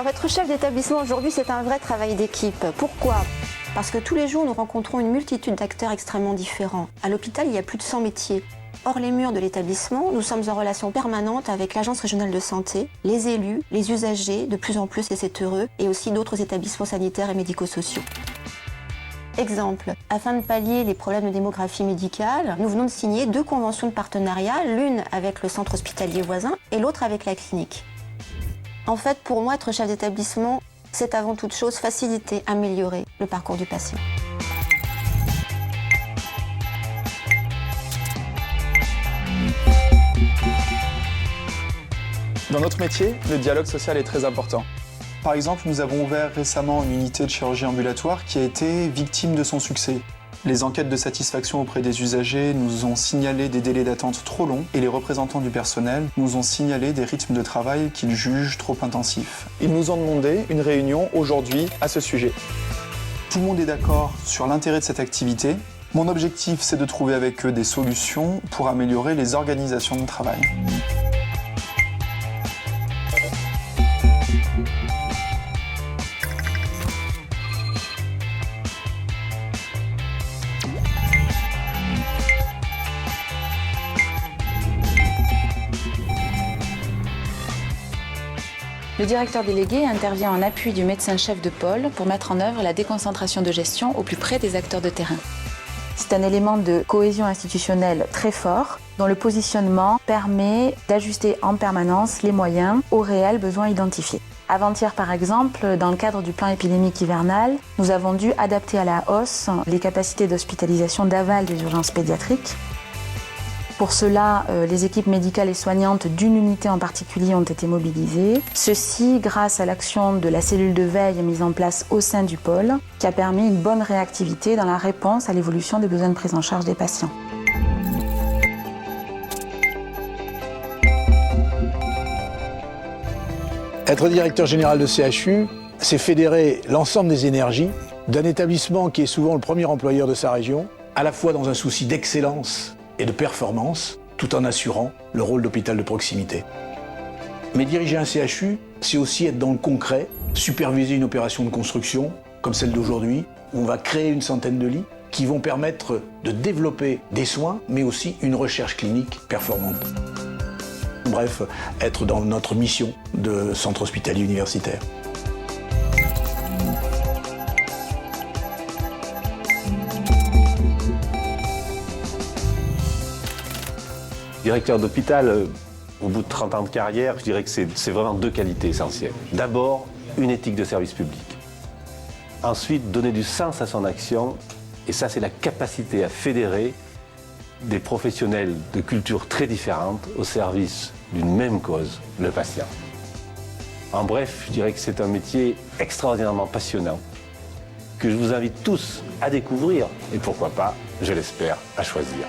Alors être chef d'établissement aujourd'hui, c'est un vrai travail d'équipe. Pourquoi ? Parce que tous les jours, nous rencontrons une multitude d'acteurs extrêmement différents. À l'hôpital, il y a plus de 100 métiers. Hors les murs de l'établissement, nous sommes en relation permanente avec l'Agence régionale de santé, les élus, les usagers, de plus en plus, et c'est heureux, et aussi d'autres établissements sanitaires et médico-sociaux. Exemple, afin de pallier les problèmes de démographie médicale, nous venons de signer 2 conventions de partenariat, l'une avec le centre hospitalier voisin et l'autre avec la clinique. En fait, pour moi, être chef d'établissement, c'est avant toute chose faciliter, améliorer le parcours du patient. Dans notre métier, le dialogue social est très important. Par exemple, nous avons ouvert récemment une unité de chirurgie ambulatoire qui a été victime de son succès. Les enquêtes de satisfaction auprès des usagers nous ont signalé des délais d'attente trop longs et les représentants du personnel nous ont signalé des rythmes de travail qu'ils jugent trop intensifs. Ils nous ont demandé une réunion aujourd'hui à ce sujet. Tout le monde est d'accord sur l'intérêt de cette activité. Mon objectif, c'est de trouver avec eux des solutions pour améliorer les organisations de travail. Le directeur délégué intervient en appui du médecin-chef de pôle pour mettre en œuvre la déconcentration de gestion au plus près des acteurs de terrain. C'est un élément de cohésion institutionnelle très fort, dont le positionnement permet d'ajuster en permanence les moyens aux réels besoins identifiés. Avant-hier, par exemple, dans le cadre du plan épidémique hivernal, nous avons dû adapter à la hausse les capacités d'hospitalisation d'aval des urgences pédiatriques. Pour cela, les équipes médicales et soignantes d'une unité en particulier ont été mobilisées. Ceci grâce à l'action de la cellule de veille mise en place au sein du pôle, qui a permis une bonne réactivité dans la réponse à l'évolution des besoins de prise en charge des patients. Être directeur général de CHU, c'est fédérer l'ensemble des énergies d'un établissement qui est souvent le premier employeur de sa région, à la fois dans un souci d'excellence et de performance, tout en assurant le rôle d'hôpital de proximité. Mais diriger un CHU, c'est aussi être dans le concret, superviser une opération de construction, comme celle d'aujourd'hui, où on va créer une centaine de lits, qui vont permettre de développer des soins, mais aussi une recherche clinique performante. Bref, être dans notre mission de centre hospitalier universitaire. Directeur d'hôpital, au bout de 30 ans de carrière, je dirais que c'est vraiment 2 qualités essentielles. D'abord, une éthique de service public. Ensuite, donner du sens à son action. Et ça, c'est la capacité à fédérer des professionnels de cultures très différentes au service d'une même cause, le patient. En bref, je dirais que c'est un métier extraordinairement passionnant que je vous invite tous à découvrir et pourquoi pas, je l'espère, à choisir.